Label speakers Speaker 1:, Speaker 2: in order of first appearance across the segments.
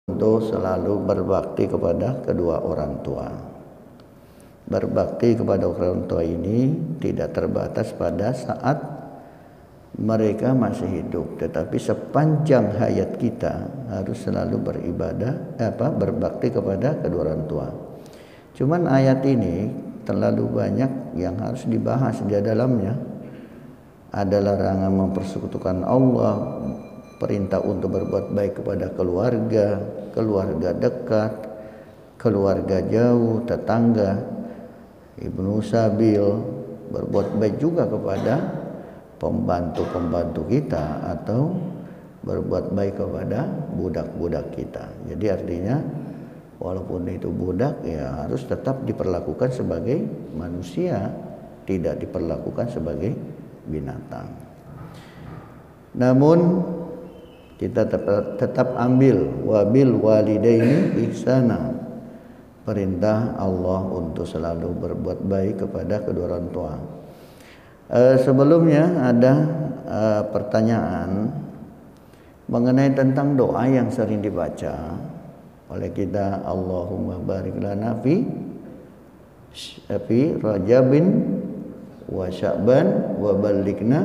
Speaker 1: untuk selalu berbakti kepada kedua orang tua. Berbakti kepada orang tua ini tidak terbatas pada saat mereka masih hidup, tetapi sepanjang hayat kita harus selalu berbakti kepada kedua orang tua. Cuman ayat ini terlalu banyak yang harus dibahas di dalamnya. Ada larangan mempersekutukan Allah, perintah untuk berbuat baik kepada keluarga, keluarga dekat, keluarga jauh, tetangga, ibnu sabil, berbuat baik juga kepada pembantu-pembantu kita atau berbuat baik kepada budak-budak kita. Jadi artinya walaupun itu budak ya harus tetap diperlakukan sebagai manusia, tidak diperlakukan sebagai binatang. Namun kita tetap ambil wabil walidaini ihsana, perintah Allah untuk selalu berbuat baik kepada kedua orang tua. Sebelumnya ada pertanyaan mengenai tentang doa yang sering dibaca oleh kita, Allahumma barik lana fi Rajabin wa Sya'ban wa balighna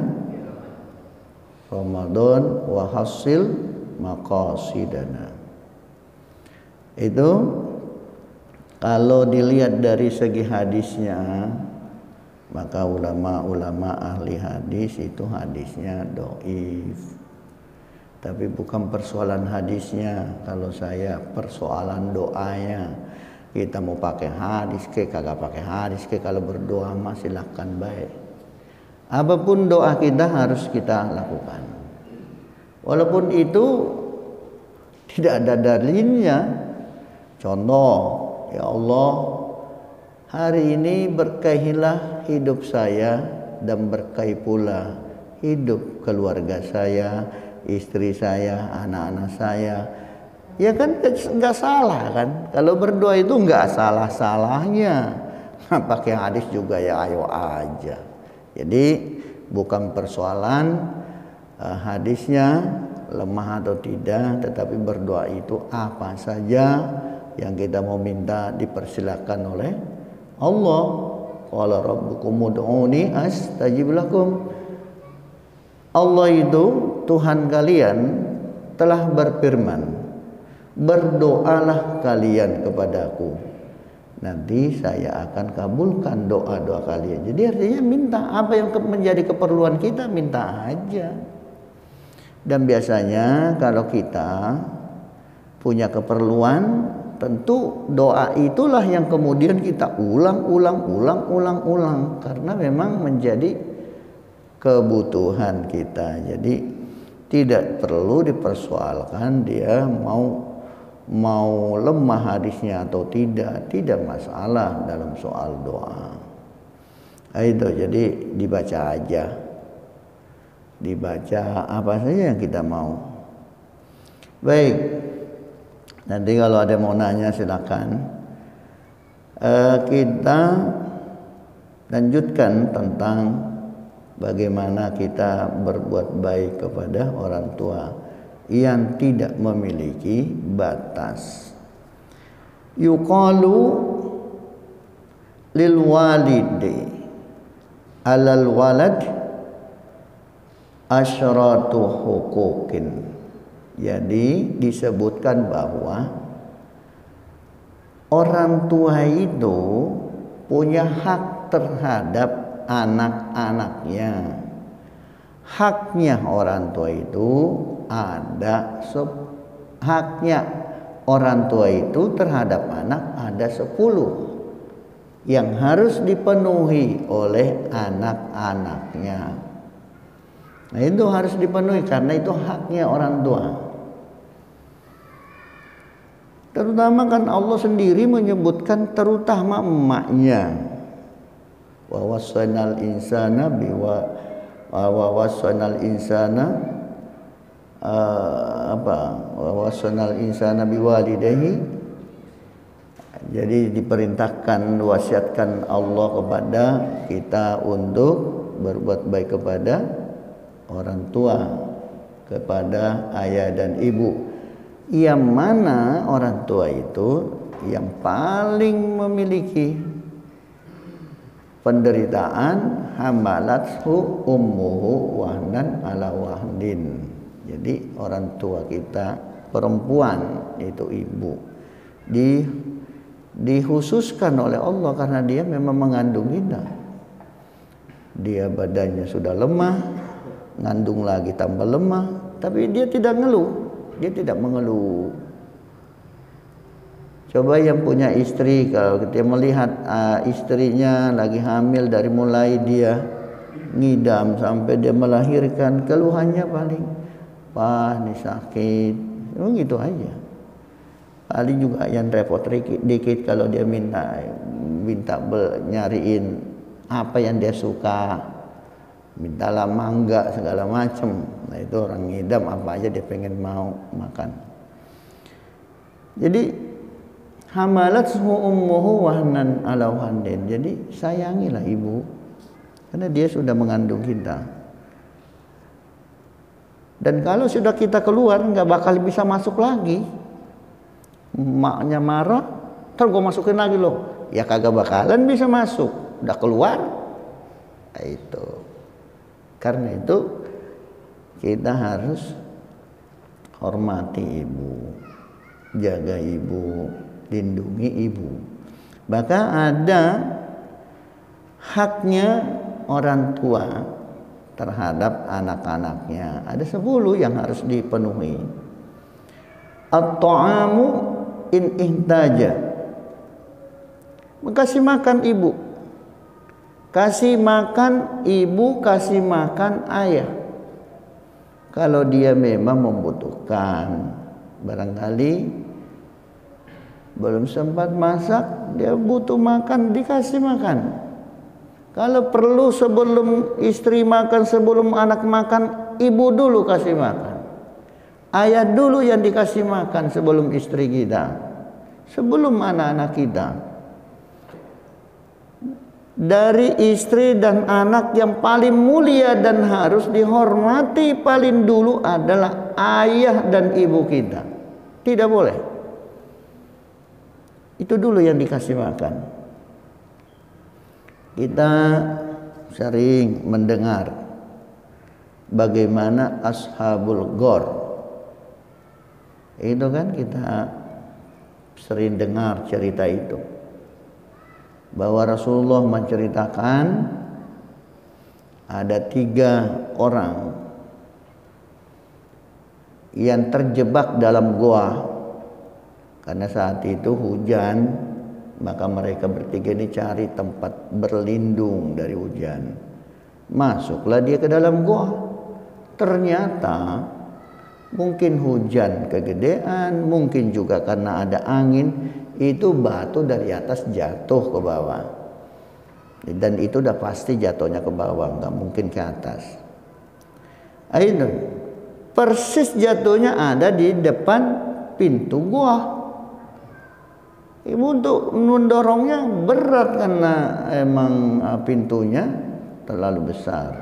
Speaker 1: Ramadan wa hasil maqasidana. Itu kalau dilihat dari segi hadisnya, maka ulama-ulama ahli hadis itu hadisnya dhaif. Tapi bukan persoalan hadisnya, kalau saya persoalan doanya. Kita mau pakai hadis ke kagak pakai hadis ke, kalau berdoa mah silakan baik. Apapun doa kita harus kita lakukan. Walaupun itu tidak ada dalilnya. Contoh, ya Allah, hari ini berkahilah hidup saya dan berkahi pula hidup keluarga saya, istri saya, anak-anak saya. Ya kan nggak salah kan? Kalau berdoa itu nggak salah-salahnya. Pakai hadis juga ya ayo aja. Jadi bukan persoalan hadisnya lemah atau tidak, tetapi berdoa itu apa saja yang kita mau minta dipersilakan oleh Allah. Qala rabbukum ud'uni astajib lakum. Allah itu Tuhan kalian telah berfirman, berdoalah kalian kepadaku, nanti saya akan kabulkan doa-doa kalian. Jadi artinya minta apa yang menjadi keperluan kita, minta aja. Dan biasanya kalau kita punya keperluan, tentu doa itulah yang kemudian kita ulang, karena memang menjadi kebutuhan kita. Jadi tidak perlu dipersoalkan dia mau lemah hadisnya atau tidak masalah dalam soal doa. Itu jadi dibaca aja, dibaca apa saja yang kita mau. Baik, nanti kalau ada mau nanya silakan. Kita lanjutkan tentang bagaimana kita berbuat baik kepada orang tua yang tidak memiliki batas. Yuqalu lil walidi alal walad asyratu huquqin. Jadi disebutkan bahwa orang tua itu punya hak terhadap anak-anaknya. Haknya orang tua itu ada haknya orang tua itu terhadap anak ada 10 yang harus dipenuhi oleh anak-anaknya. Nah itu harus dipenuhi karena itu haknya orang tua. Terutama kan Allah sendiri menyebutkan terutama emaknya. Wa wassaynal insana biwalidayhi. Jadi diperintahkan, wasiatkan Allah kepada kita untuk berbuat baik kepada orang tua, kepada ayah dan ibu. Yang mana orang tua itu yang paling memiliki penderitaan, hamalathu ummuhu wahnan ala wahdin. Jadi orang tua kita perempuan itu ibu dikhususkan oleh Allah karena dia memang mengandung kita. Dia badannya sudah lemah, ngandung lagi tambah lemah, tapi dia tidak ngeluh, dia tidak mengeluh. Coba yang punya istri, kalau dia melihat istrinya lagi hamil, dari mulai dia ngidam sampai dia melahirkan, keluhannya paling, "Wah, ini sakit." Gitu aja. Paling juga yang repot dikit kalau dia minta nyariin apa yang dia suka, mintalah mangga segala macam. Nah itu orang ngidam apa aja dia pengen mau makan. Jadi hamalathu ummuhu wahnan ala wahnin. Jadi sayangilah ibu karena dia sudah mengandung kita. Dan kalau sudah kita keluar nggak bakal bisa masuk lagi. Maknya marah, ntar gue masukin lagi loh. Ya kagak bakalan bisa masuk, udah keluar. Nah, itu. Karena itu kita harus hormati ibu, jaga ibu, lindungi ibu. Maka ada haknya orang tua terhadap anak-anaknya. Ada 10 yang harus dipenuhi. At-ta'amu in ihtaja. Kasih makan ibu. Kasih makan ibu, kasih makan ayah. Kalau dia memang membutuhkan, barangkali belum sempat masak, dia butuh makan, dikasih makan. Kalau perlu sebelum istri makan, sebelum anak makan, ibu dulu kasih makan. Ayah dulu yang dikasih makan sebelum istri kita, sebelum anak-anak kita. Dari istri dan anak yang paling mulia dan harus dihormati paling dulu adalah ayah dan ibu kita. Tidak boleh. Itu dulu yang dikasih makan. Kita sering mendengar bagaimana ashabul ghor. Itu kan kita sering dengar cerita itu, bahwa Rasulullah menceritakan ada 3 orang yang terjebak dalam goa karena saat itu hujan, maka mereka bertiga ini cari tempat berlindung dari hujan. Masuklah dia ke dalam goa. Ternyata mungkin hujan kegedean, mungkin juga karena ada angin, itu batu dari atas jatuh ke bawah. Dan itu udah pasti jatuhnya ke bawah, nggak mungkin ke atas. Itu persis jatuhnya ada di depan pintu gua. Ibu untuk mendorongnya berat karena emang pintunya terlalu besar.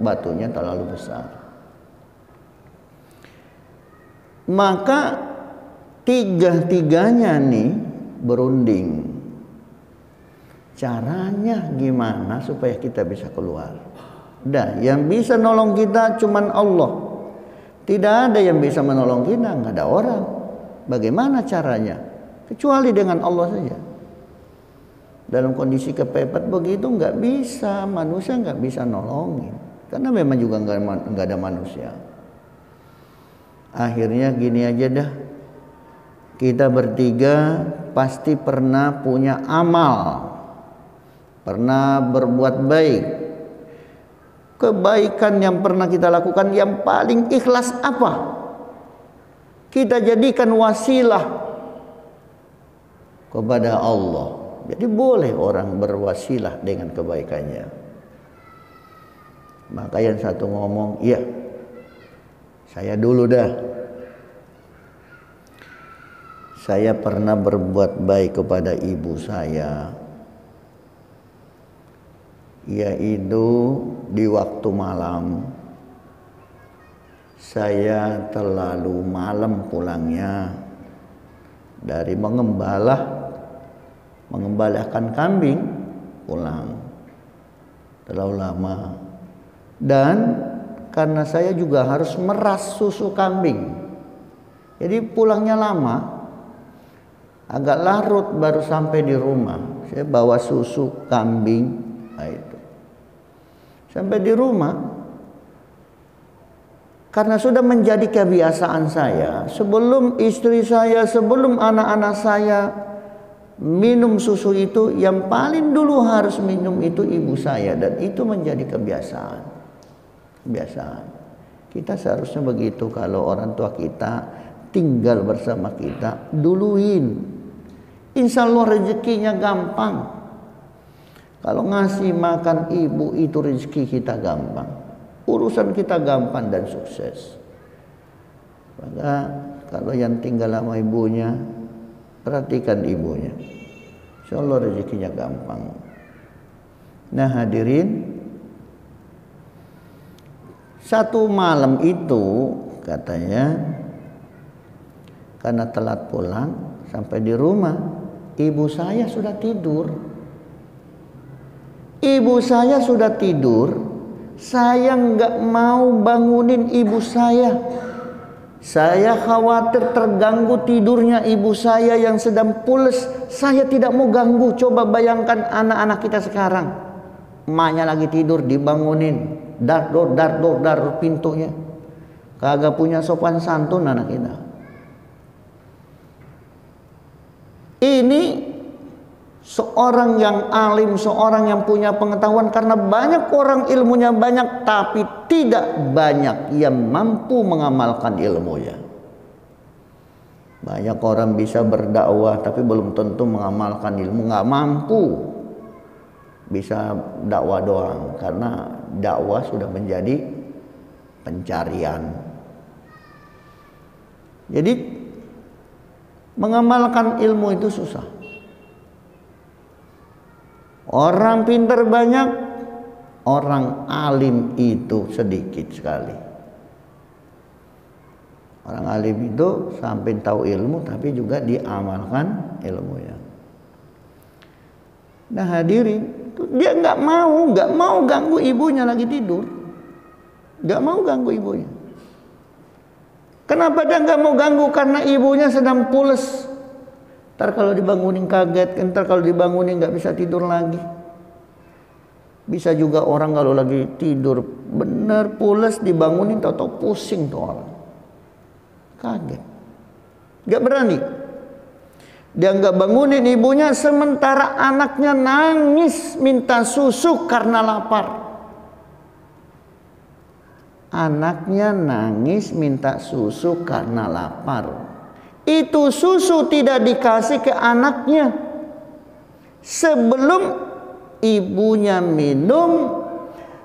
Speaker 1: Batunya terlalu besar. Maka 3-tiganya nih berunding. Caranya gimana supaya kita bisa keluar? Yang bisa nolong kita cuman Allah. Tidak ada yang bisa menolong kita, nggak ada orang. Bagaimana caranya? Kecuali dengan Allah saja. Dalam kondisi kepepet begitu nggak bisa, manusia nggak bisa nolongin. Karena memang juga nggak ada manusia. Akhirnya gini aja dah. Kita bertiga pasti pernah punya amal, pernah berbuat baik. Kebaikan yang pernah kita lakukan yang paling ikhlas apa? Kita jadikan wasilah kepada Allah. Jadi boleh orang berwasilah dengan kebaikannya. Maka yang satu ngomong, "Iya, saya dulu dah. Saya pernah berbuat baik kepada ibu saya, yaitu di waktu malam saya terlalu malam pulangnya dari mengembalakan kambing, pulang terlalu lama. Dan karena saya juga harus meras susu kambing, jadi pulangnya lama, agak larut baru sampai di rumah. Saya bawa susu kambing, nah itu. Sampai di rumah, karena sudah menjadi kebiasaan saya, sebelum istri saya, sebelum anak-anak saya minum susu itu, yang paling dulu harus minum itu ibu saya. Dan itu menjadi kebiasaan. Kita seharusnya begitu. Kalau orang tua kita tinggal bersama kita, duluin. Insya Allah rezekinya gampang. Kalau ngasih makan ibu itu rezeki kita gampang, urusan kita gampang dan sukses. Maka kalau yang tinggal sama ibunya, perhatikan ibunya, insya Allah rezekinya gampang. Nah hadirin, satu malam itu katanya, karena telat pulang, sampai di rumah ibu saya sudah tidur. Ibu saya sudah tidur, saya nggak mau bangunin ibu saya. Saya khawatir terganggu tidurnya ibu saya yang sedang pules. Saya tidak mau ganggu. Coba bayangkan anak-anak kita sekarang, emaknya lagi tidur, dibangunin, dar pintunya. Kagak punya sopan santun anak kita. Ini seorang yang alim, seorang yang punya pengetahuan, karena banyak orang ilmunya banyak, tapi tidak banyak yang mampu mengamalkan ilmunya. Banyak orang bisa berdakwah tapi belum tentu mengamalkan ilmu, nggak mampu. Bisa dakwah doang, karena dakwah sudah menjadi pencarian. Jadi mengamalkan ilmu itu susah. Orang pintar banyak, orang alim itu sedikit sekali. Orang alim itu sampai tahu ilmu tapi juga diamalkan ilmunya. Nah hadirin, dia nggak mau ganggu ibunya lagi tidur, nggak mau ganggu ibunya. Kenapa dia nggak mau ganggu? Karena ibunya sedang pules. Ntar kalau dibangunin kaget, ntar kalau dibangunin nggak bisa tidur lagi. Bisa juga orang kalau lagi tidur bener pules, dibangunin tau-tau pusing tuh orang, kaget, nggak berani. Dia nggak bangunin ibunya, sementara anaknya nangis minta susu karena lapar. Anaknya nangis minta susu karena lapar. Itu susu tidak dikasih ke anaknya sebelum ibunya minum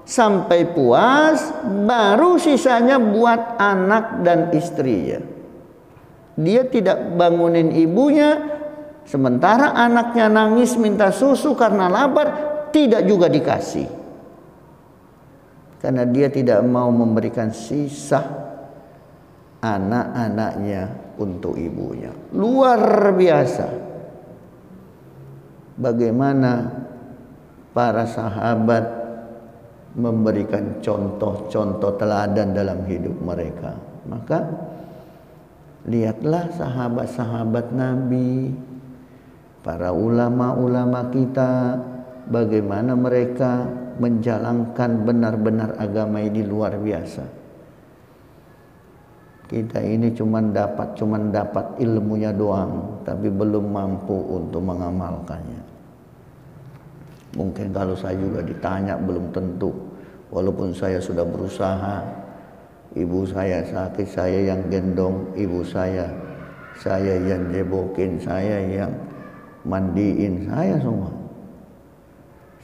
Speaker 1: sampai puas, baru sisanya buat anak dan istrinya. Dia tidak bangunin ibunya, sementara anaknya nangis minta susu karena lapar, tidak juga dikasih. Karena dia tidak mau memberikan sisa anak-anaknya untuk ibunya. Luar biasa bagaimana para sahabat memberikan contoh-contoh teladan dalam hidup mereka. Maka lihatlah sahabat-sahabat Nabi, para ulama-ulama kita, bagaimana mereka menjalankan benar-benar agama ini luar biasa. Kita ini cuman dapat ilmunya doang, tapi belum mampu untuk mengamalkannya. Mungkin kalau saya juga ditanya belum tentu. Walaupun saya sudah berusaha, ibu saya sakit, saya yang gendong ibu saya yang jebokin, saya yang mandiin, saya semua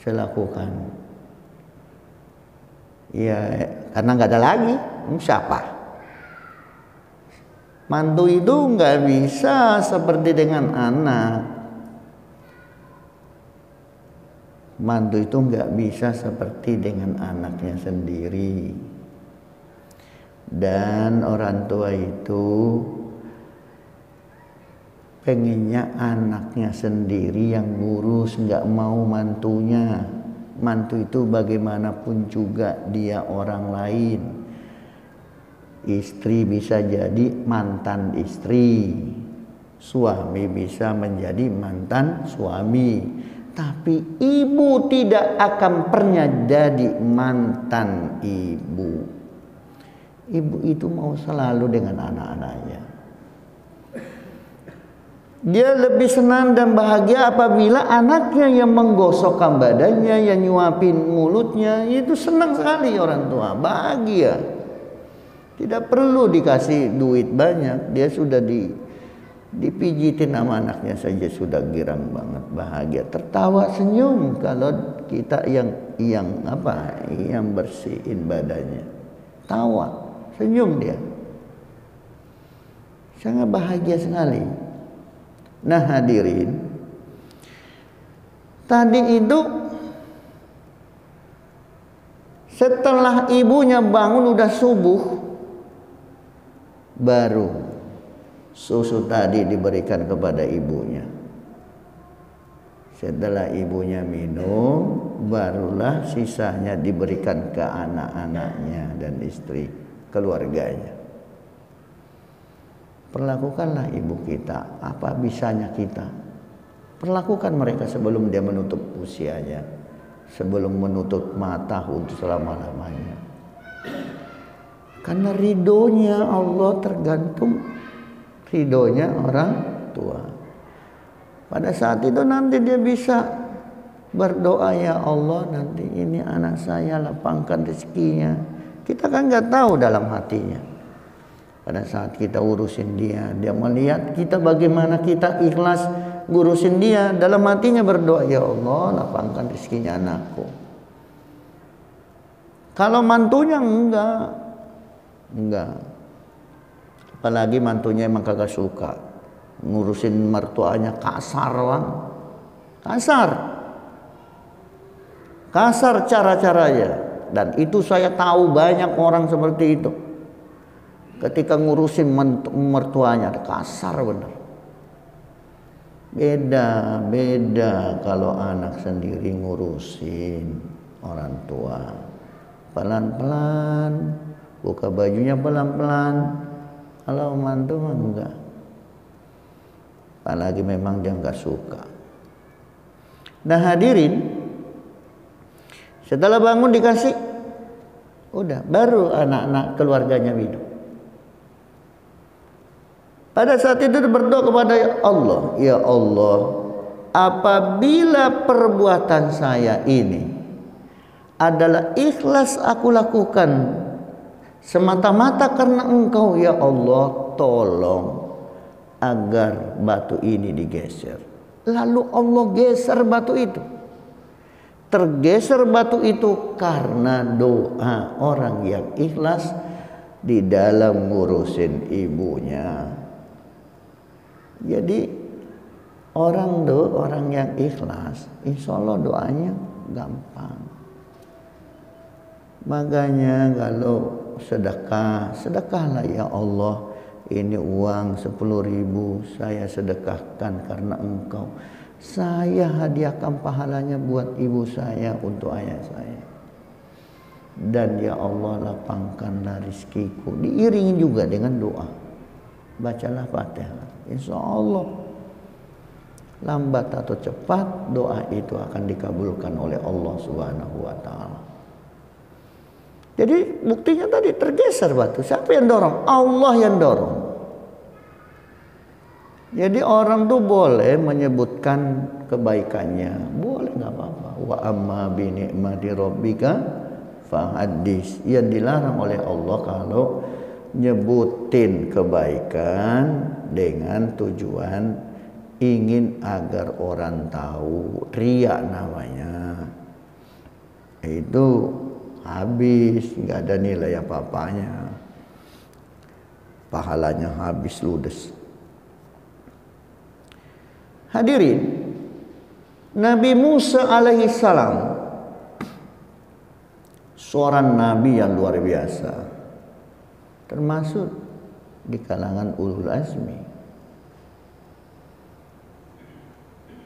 Speaker 1: saya lakukan. Ya karena nggak ada lagi, siapa? Mantu itu nggak bisa seperti dengan anak. Mantu itu nggak bisa seperti dengan anaknya sendiri. Dan orang tua itu pengennya anaknya sendiri yang ngurus, nggak mau mantunya. Mantu itu bagaimanapun juga dia orang lain. Istri bisa jadi mantan istri, suami bisa menjadi mantan suami, tapi ibu tidak akan pernah jadi mantan ibu. Ibu itu mau selalu dengan anak-anaknya. Dia lebih senang dan bahagia apabila anaknya yang menggosokkan badannya, yang nyuapin mulutnya. Itu senang sekali orang tua, bahagia. Tidak perlu dikasih duit banyak, dia sudah dipijitin sama anaknya saja sudah girang banget, bahagia, tertawa senyum kalau kita yang bersihin badannya. Tawa, senyum dia. Sangat bahagia sekali. Nah hadirin, tadi itu setelah ibunya bangun udah subuh, baru susu tadi diberikan kepada ibunya. Setelah ibunya minum, barulah sisanya diberikan ke anak-anaknya dan istri, keluarganya. Perlakukanlah ibu kita apa bisanya kita. Perlakukan mereka sebelum dia menutup usianya, sebelum menutup mata untuk selama-lamanya. Karena ridhonya Allah tergantung ridhonya orang tua. Pada saat itu nanti dia bisa berdoa, ya Allah nanti ini anak saya lapangkan rezekinya. Kita kan nggak tahu dalam hatinya. Pada saat kita urusin dia, dia melihat kita bagaimana kita ikhlas ngurusin dia, dalam hatinya berdoa, ya Allah lapangkan rezekinya anakku. Kalau mantunya enggak. Apalagi mantunya emang kagak suka, ngurusin mertuanya kasar bang. Kasar cara-caranya. Dan itu saya tahu banyak orang seperti itu. Ketika ngurusin mertuanya kasar benar. Beda kalau anak sendiri ngurusin orang tua. Pelan-pelan, buka bajunya pelan-pelan. Kalau mantu mah enggak. Apalagi memang dia enggak suka. Nah hadirin, setelah bangun dikasih, udah baru anak-anak keluarganya minum. Pada saat itu berdoa kepada Allah, ya Allah, apabila perbuatan saya ini adalah ikhlas aku lakukan semata-mata karena Engkau, ya Allah, tolong agar batu ini digeser. Lalu Allah geser batu itu. Tergeser batu itu karena doa orang yang ikhlas di dalam ngurusin ibunya. Jadi orang yang ikhlas, insya Allah doanya gampang. Makanya kalau sedekahlah ya Allah, ini uang 10.000 saya sedekahkan karena Engkau. Saya hadiahkan pahalanya buat ibu saya, untuk ayah saya. Dan ya Allah lapangkanlah rizkiku. Diiringi juga dengan doa. Bacalah Fatihah. Insya Allah lambat atau cepat doa itu akan dikabulkan oleh Allah Subhanahu wa Ta'ala. Jadi buktinya tadi tergeser batu. Siapa yang dorong? Allah yang dorong. Jadi orang tuh boleh menyebutkan kebaikannya, boleh, nggak apa-apa. Wa amma bi ni'mati rabbika fahaddis. Yang dilarang oleh Allah kalau nyebutin kebaikan dengan tujuan ingin agar orang tahu, riya namanya. Itu habis, nggak ada nilai apa-apanya, pahalanya habis ludes. Hadirin, Nabi Musa alaihi salam seorang nabi yang luar biasa. termasuk di kalangan ulul azmi.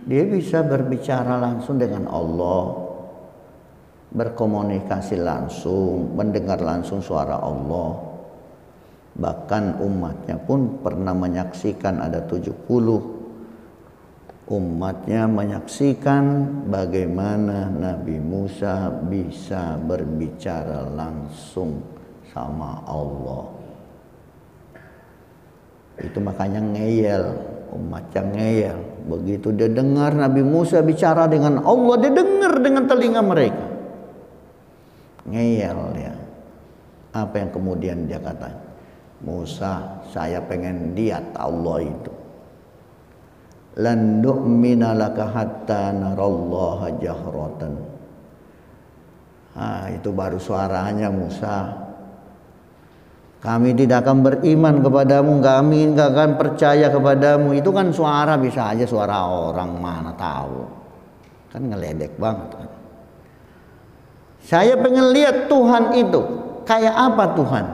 Speaker 1: Dia bisa berbicara langsung dengan Allah, berkomunikasi langsung, mendengar langsung suara Allah. Bahkan umatnya pun pernah menyaksikan, ada 70 umatnya menyaksikan bagaimana Nabi Musa bisa berbicara langsung sama Allah. Itu makanya ngeyel, umatnya ngeyel. Begitu dia dengar Nabi Musa bicara dengan Allah, dia dengar dengan telinga mereka. Ngeyel dia. Apa yang kemudian dia katakan? Musa, saya pengen lihat Allah itu. Lan nu'mina laka hatta narallaha jahratan. Itu baru suaranya Musa. Kami tidak akan beriman kepadamu, kami tidak akan percaya kepadamu. Itu kan suara, bisa aja suara orang, mana tahu. Kan ngeledek banget kan. Saya pengen lihat Tuhan itu, kayak apa Tuhan?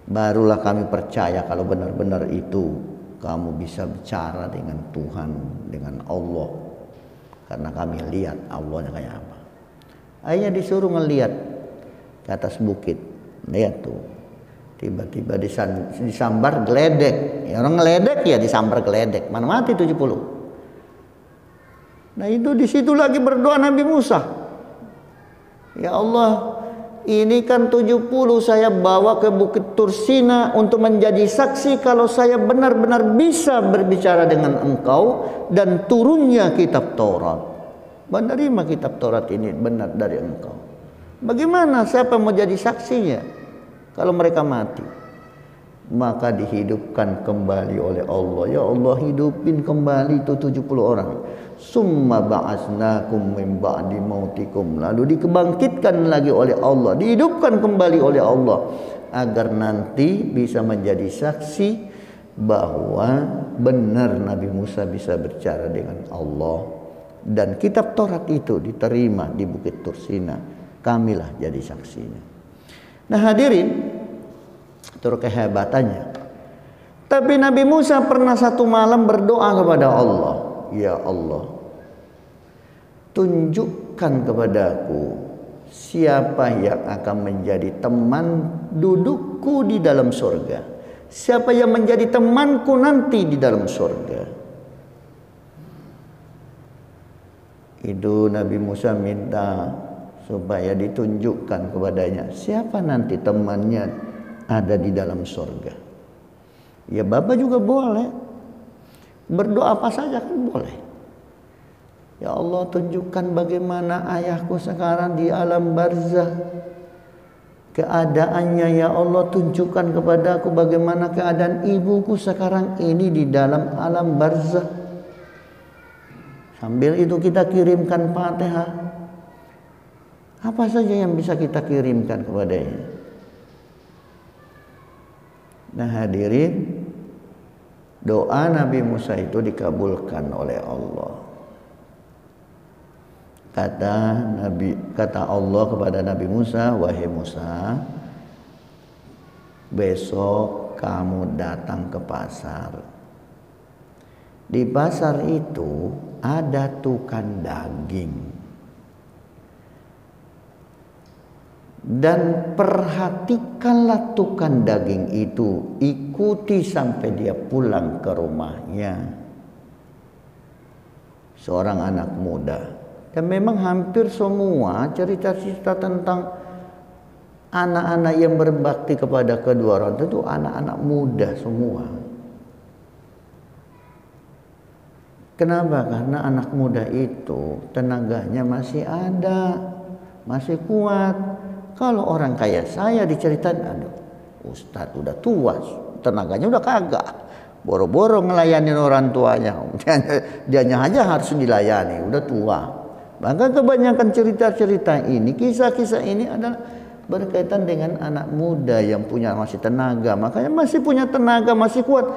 Speaker 1: Barulah kami percaya kalau benar-benar itu kamu bisa bicara dengan Tuhan, dengan Allah. Karena kami lihat Allahnya kayak apa. Akhirnya disuruh ngelihat ke atas bukit. Lihat tuh, tiba-tiba disambar geledek. Ya, orang ngeledek ya disambar geledek. Mana mati 70. Nah itu di situ lagi berdoa Nabi Musa. Ya Allah, ini kan 70 saya bawa ke Bukit Tursina untuk menjadi saksi kalau saya benar-benar bisa berbicara dengan engkau dan turunnya kitab Taurat. Menerima kitab Taurat ini benar dari engkau. Bagaimana siapa mau jadi saksinya kalau mereka mati? Maka dihidupkan kembali oleh Allah. Ya Allah, hidupin kembali itu 70 orang. Summa ba'asnakum min ba'di mautikum. Lalu dikebangkitkan lagi oleh Allah, dihidupkan kembali oleh Allah agar nanti bisa menjadi saksi bahwa benar Nabi Musa bisa bicara dengan Allah dan kitab Taurat itu diterima di Bukit Tursina. Kamilah jadi saksinya. Nah hadirin, itu kehebatannya. Tapi Nabi Musa pernah satu malam berdoa kepada Allah, ya Allah, tunjukkan kepadaku siapa yang akan menjadi teman dudukku di dalam surga, siapa yang menjadi temanku nanti di dalam surga. Itu Nabi Musa minta supaya ditunjukkan kepadanya siapa nanti temannya ada di dalam surga. Ya Bapak juga boleh berdoa apa saja kan boleh. Ya Allah, tunjukkan bagaimana ayahku sekarang di alam barzah keadaannya. Ya Allah, tunjukkan kepadaku bagaimana keadaan ibuku sekarang ini di dalam alam barzah. Sambil itu kita kirimkan Fatihah. Apa saja yang bisa kita kirimkan kepadanya. Nah hadirin, doa Nabi Musa itu dikabulkan oleh Allah. Kata Allah kepada Nabi Musa, wahai Musa, besok kamu datang ke pasar. Di pasar itu ada tukang daging. Dan perhatikanlah tukang daging itu, ikuti sampai dia pulang ke rumahnya. Seorang anak muda. Dan memang hampir semua cerita-cerita tentang anak-anak yang berbakti kepada kedua orang itu anak-anak muda semua. Kenapa? Karena anak muda itu tenaganya masih ada, masih kuat. Kalau orang kayak saya diceritain, aduh, Ustadz udah tua, tenaganya udah kagak, boro-boro ngelayanin orang tuanya, dianya aja harus dilayani, udah tua. Maka kebanyakan cerita-cerita ini, kisah-kisah ini adalah berkaitan dengan anak muda yang punya masih tenaga, makanya masih punya tenaga, masih kuat.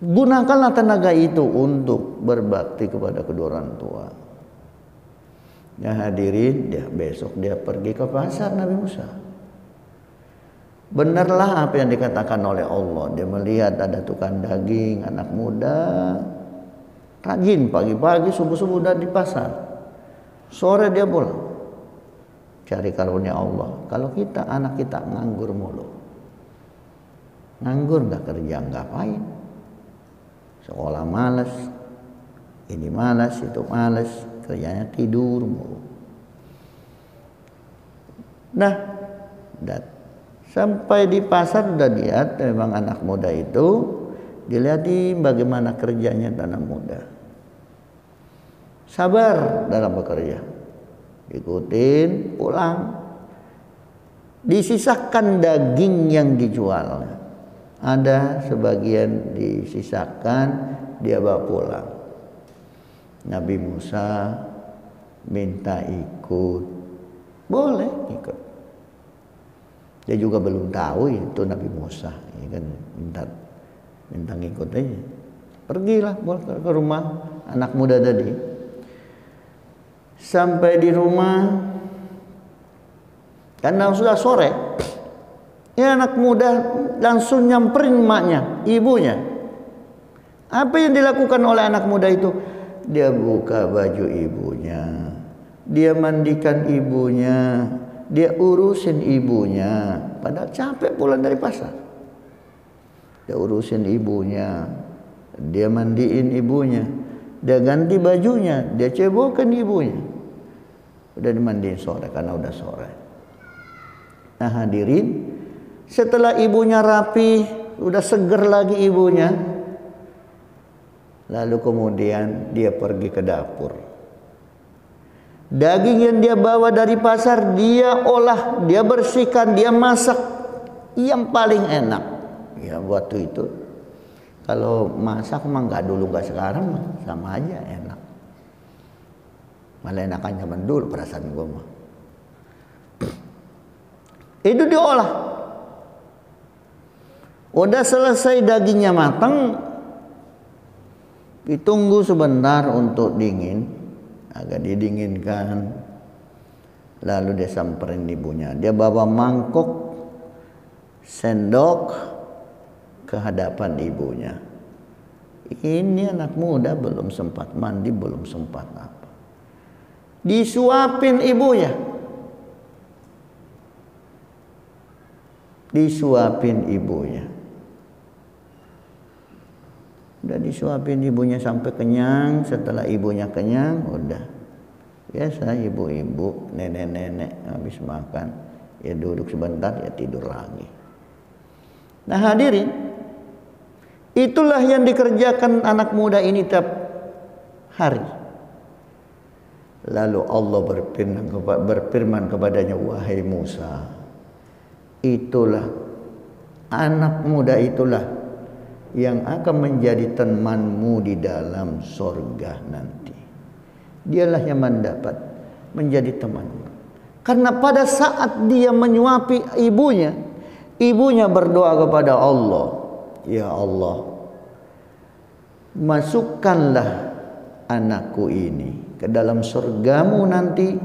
Speaker 1: Gunakanlah tenaga itu untuk berbakti kepada kedua orang tua. Ya hadirin, besok dia pergi ke pasar Nabi Musa. Benarlah apa yang dikatakan oleh Allah. Dia melihat ada tukang daging, anak muda, rajin pagi-pagi subuh-subuh udah di pasar. Sore dia pulang. Cari karunia Allah. Kalau kita, anak kita nganggur mulu. Nganggur nggak kerja, ngapain? Sekolah malas, ini malas, itu malas, kerjanya tidur mulu. Nah, sampai di pasar udah lihat memang anak muda itu, dilihatin bagaimana kerjanya anak muda. Sabar dalam bekerja. Ikutin, pulang. Disisakan daging yang dijual. Ada sebagian disisakan, dia bawa pulang. Nabi Musa minta ikut. Boleh ikut. Dia juga belum tahu itu Nabi Musa, ya kan, minta ngikut aja. Pergilah ke rumah anak muda tadi. Sampai di rumah, karena sudah sore, ya anak muda langsung nyamperin emaknya, ibunya. Apa yang dilakukan oleh anak muda itu? Dia buka baju ibunya, dia mandikan ibunya, dia urusin ibunya. Padahal capek pulang dari pasar. Dia urusin ibunya, dia mandiin ibunya, dia ganti bajunya, dia cebokan ibunya. Udah dimandiin sore karena udah sore. Nah hadirin, setelah ibunya rapi, udah seger lagi ibunya, lalu kemudian dia pergi ke dapur. Daging yang dia bawa dari pasar, dia olah, dia bersihkan, dia masak yang paling enak. Ya waktu itu, kalau masak mah nggak dulu nggak sekarang mah sama aja enak. Malah enakan zaman dulu perasaan gue mah. Itu diolah. Udah selesai dagingnya matang, ditunggu sebentar untuk dingin, agak didinginkan. Lalu dia samperin ibunya. Dia bawa mangkok, sendok ke hadapan ibunya. Ini anak muda belum sempat mandi, belum sempat apa. Disuapin ibunya. Disuapin ibunya. Udah disuapin ibunya sampai kenyang. Setelah ibunya kenyang, udah. Biasa ibu-ibu, nenek-nenek habis makan, ya duduk sebentar, ya tidur lagi. Nah hadirin, itulah yang dikerjakan anak muda ini tiap hari. Lalu Allah berfirman kepadanya, wahai Musa, itulah anak muda itulah yang akan menjadi temanmu di dalam sorga nanti. Dialah yang mendapat menjadi temanmu. Karena pada saat dia menyuapi ibunya, ibunya berdoa kepada Allah, ya Allah, masukkanlah anakku ini ke dalam surgamu nanti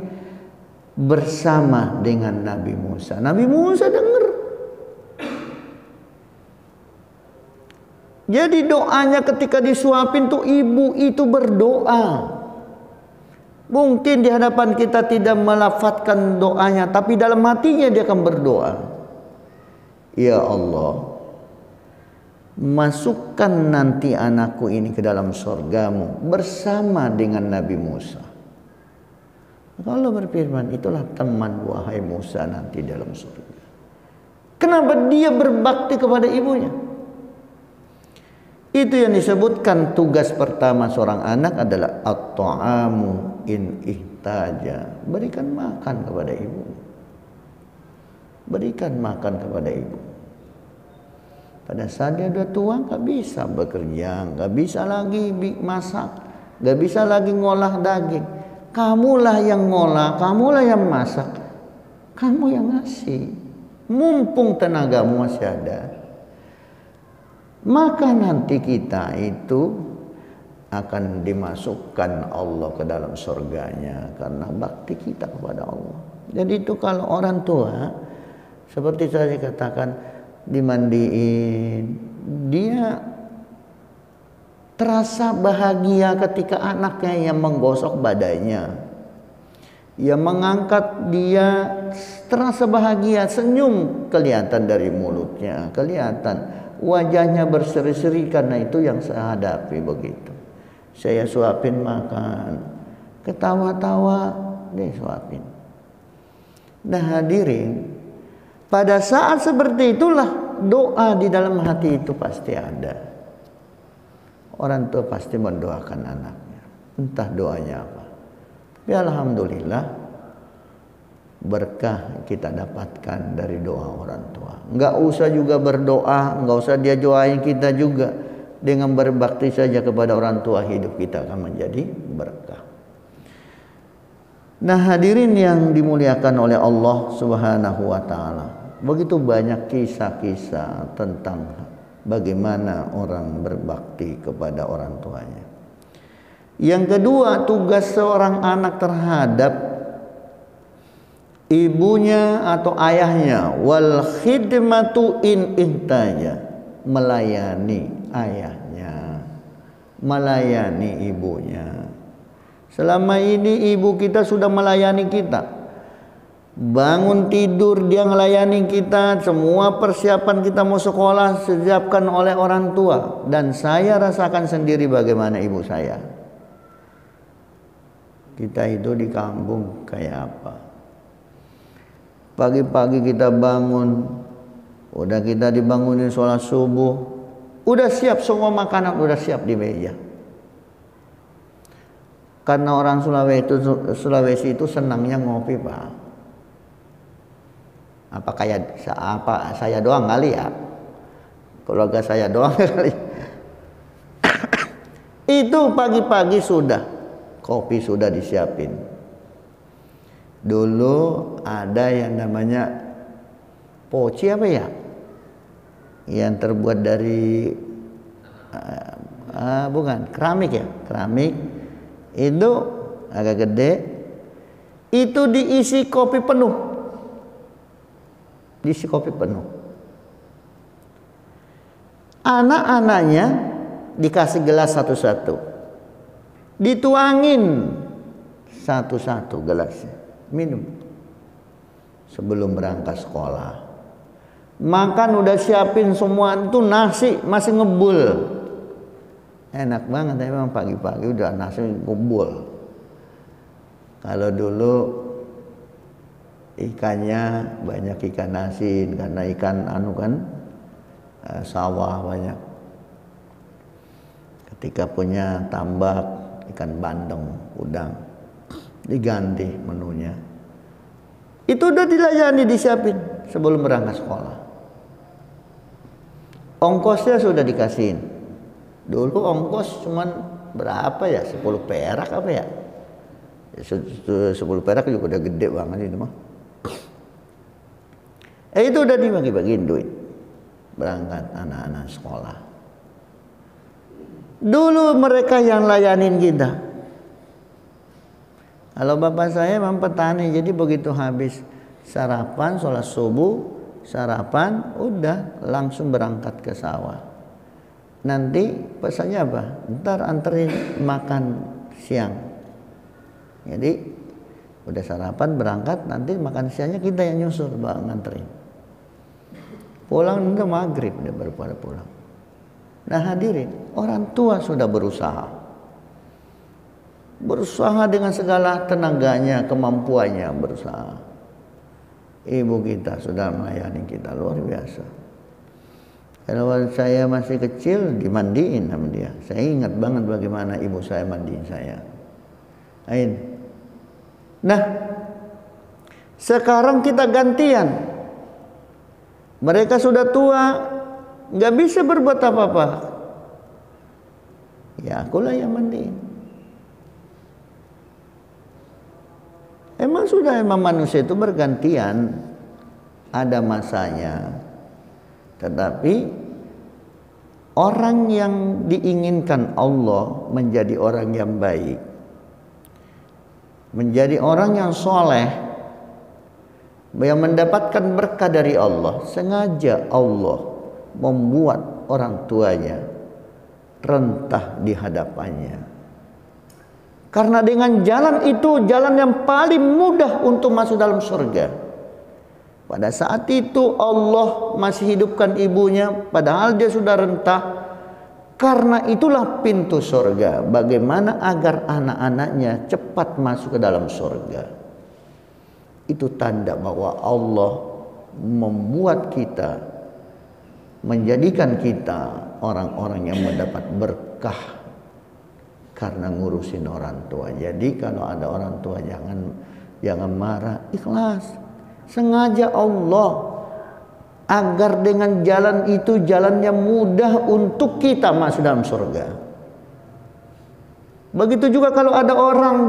Speaker 1: bersama dengan Nabi Musa. Nabi Musa dengar. Jadi doanya ketika disuapin tuh ibu itu berdoa. Mungkin di hadapan kita tidak melafadzkan doanya, tapi dalam hatinya dia akan berdoa. Ya Allah, masukkan nanti anakku ini ke dalam surgamu bersama dengan Nabi Musa. Allah berfirman, itulah teman wahai Musa nanti dalam surga. Kenapa dia berbakti kepada ibunya? Itu yang disebutkan tugas pertama seorang anak adalah at-ta'amu in ihtaja. Berikan makan kepada ibu. Berikan makan kepada ibu. Pada saat dia sudah tua, nggak bisa bekerja, nggak bisa lagi masak, nggak bisa lagi ngolah daging. Kamulah yang ngolah, kamulah yang masak, kamu yang ngasih. Mumpung tenagamu masih ada, maka nanti kita itu akan dimasukkan Allah ke dalam surganya karena bakti kita kepada Allah. Jadi itu kalau orang tua Seperti saya katakan, dimandiin, dia terasa bahagia ketika anaknya yang menggosok badannya, yang mengangkat, dia terasa bahagia, senyum kelihatan dari mulutnya, kelihatan wajahnya berseri-seri, karena itu yang saya hadapi begitu. Saya suapin makan, ketawa-tawa, dia suapin. Nah hadirin, pada saat seperti itulah doa di dalam hati itu pasti ada. Orang tua pasti mendoakan anaknya, entah doanya apa. Tapi alhamdulillah berkah kita dapatkan dari doa orang tua. Enggak usah juga berdoa, enggak usah dia doain kita juga. Dengan berbakti saja kepada orang tua, hidup kita akan menjadi berkah. Nah hadirin yang dimuliakan oleh Allah Subhanahu wa ta'ala, begitu banyak kisah-kisah tentang bagaimana orang berbakti kepada orang tuanya. Yang kedua, tugas seorang anak terhadap ibunya atau ayahnya, wal khidmatu in ihtaja, melayani ayahnya, melayani ibunya. Selama ini ibu kita sudah melayani kita. Bangun tidur dia melayani kita, semua persiapan kita mau sekolah disiapkan oleh orang tua. Dan saya rasakan sendiri bagaimana ibu saya. Kita itu di kampung kayak apa. Pagi-pagi kita bangun, udah kita dibangunin sholat subuh, udah siap semua makanan, udah siap di meja. Karena orang Sulawesi itu senangnya ngopi, Pak. Apa saya doang kali ya, keluarga saya doang kali. Itu pagi-pagi sudah kopi sudah disiapin. Dulu ada yang namanya poci apa ya, yang terbuat dari bukan keramik ya, keramik itu agak gede, itu diisi kopi penuh. Diisi kopi penuh. Anak-anaknya dikasih gelas satu-satu, dituangin satu-satu gelasnya, minum sebelum berangkat sekolah. Makan udah siapin semua, itu nasi masih ngebul, enak banget ya, memang pagi-pagi udah nasi ngebul. Kalau dulu ikannya banyak ikan asin, karena ikan sawah banyak. Ketika punya tambak ikan bandeng, udang, diganti menunya. Itu udah dilayani, disiapin sebelum berangkat sekolah. Ongkosnya sudah dikasihin. Dulu ongkos cuman berapa ya? 10 perak apa ya? 10 perak juga udah gede banget itu mah. Itu udah dibagi-bagiin duit berangkat anak-anak sekolah. Dulu mereka yang layanin kita. Kalau bapak saya memang petani, jadi begitu habis sarapan, sholat subuh, sarapan, udah langsung berangkat ke sawah. Nanti pesannya apa? Ntar anterin makan siang. Jadi udah sarapan berangkat, nanti makan siangnya kita yang nyusul, nganterin. Pulang udah maghrib, dia baru pada pulang. Nah hadirin, orang tua sudah berusaha dengan segala tenaganya, kemampuannya berusaha. Ibu kita sudah melayani kita luar biasa. Kalau saya masih kecil dimandiin sama dia. Saya ingat banget bagaimana ibu saya mandiin saya. Nah, sekarang kita gantian. Mereka sudah tua, nggak bisa berbuat apa-apa. Ya akulah yang mandiin. Emang manusia itu bergantian, ada masanya. Tetapi orang yang diinginkan Allah menjadi orang yang baik, menjadi orang yang soleh, yang mendapatkan berkah dari Allah, sengaja Allah membuat orang tuanya rentah di hadapannya. Karena dengan jalan itu, jalan yang paling mudah untuk masuk dalam surga. Pada saat itu Allah masih hidupkan ibunya, padahal dia sudah rentah. Karena itulah pintu surga. Bagaimana agar anak-anaknya cepat masuk ke dalam surga. Itu tanda bahwa Allah membuat kita, menjadikan kita orang-orang yang mendapat berkah karena ngurusin orang tua. Jadi kalau ada orang tua jangan marah, ikhlas. Sengaja Allah agar dengan jalan itu jalannya mudah untuk kita masuk dalam surga. Begitu juga kalau ada orang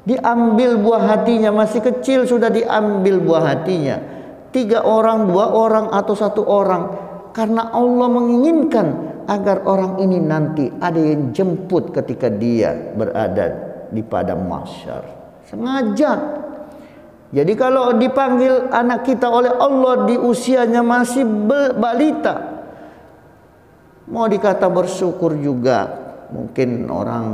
Speaker 1: diambil buah hatinya, masih kecil sudah diambil buah hatinya. 3 orang, 2 orang atau 1 orang. Karena Allah menginginkan agar orang ini nanti ada yang jemput ketika dia berada di padang mahsyar. Sengaja. Jadi kalau dipanggil anak kita oleh Allah di usianya masih balita, mau dikata bersyukur juga. Mungkin orang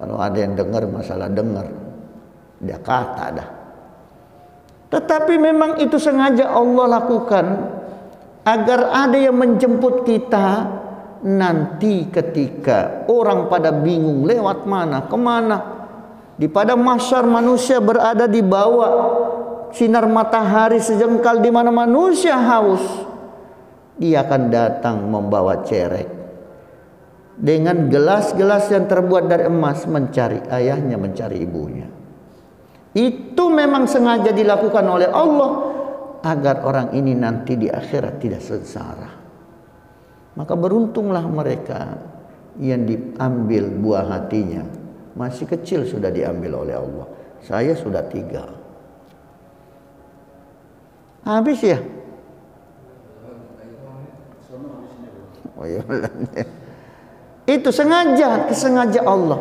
Speaker 1: kalau ada yang dengar masalah dengar, dia kata dah. Tetapi memang itu sengaja Allah lakukan agar ada yang menjemput kita nanti ketika orang pada bingung lewat mana, kemana. Di padang mahsyar manusia berada di bawah sinar matahari sejengkal, di mana manusia haus. Dia akan datang membawa cerek dengan gelas-gelas yang terbuat dari emas, mencari ayahnya, mencari ibunya. Itu memang sengaja dilakukan oleh Allah agar orang ini nanti di akhirat tidak sengsara. Maka beruntunglah mereka yang diambil buah hatinya, masih kecil sudah diambil oleh Allah. Saya sudah 3. Habis ya? Oh iya. Itu sengaja Allah.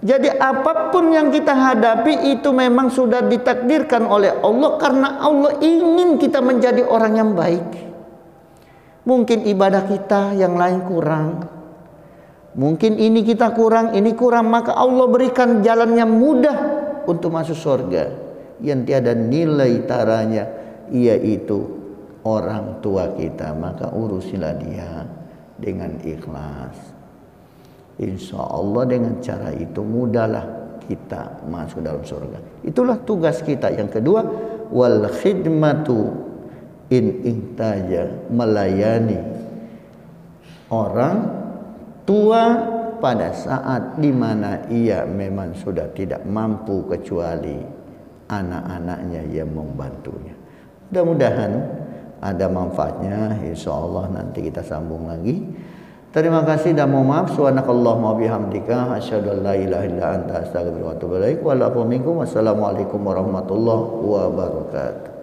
Speaker 1: Jadi apapun yang kita hadapi itu memang sudah ditakdirkan oleh Allah, karena Allah ingin kita menjadi orang yang baik. Mungkin ibadah kita yang lain kurang, mungkin ini kita kurang, ini kurang, maka Allah berikan jalan yang mudah untuk masuk surga yang tiada nilai taranya, yaitu orang tua kita. Maka urusilah dia dengan ikhlas. Insya Allah dengan cara itu mudahlah kita masuk dalam surga. Itulah tugas kita. Yang kedua, wal khidmatu in ihtaja, melayani orang tua pada saat dimana ia memang sudah tidak mampu kecuali anak-anaknya yang membantunya. Mudah-mudahan ada manfaatnya. Insya Allah nanti kita sambung lagi. Terima kasih dan mohon maaf. Subhanakallahumma bihamdika asyhadu an la ilaha illa anta astaghfiruka wa atubu ilaik. Wassalamualaikum warahmatullahi wabarakatuh.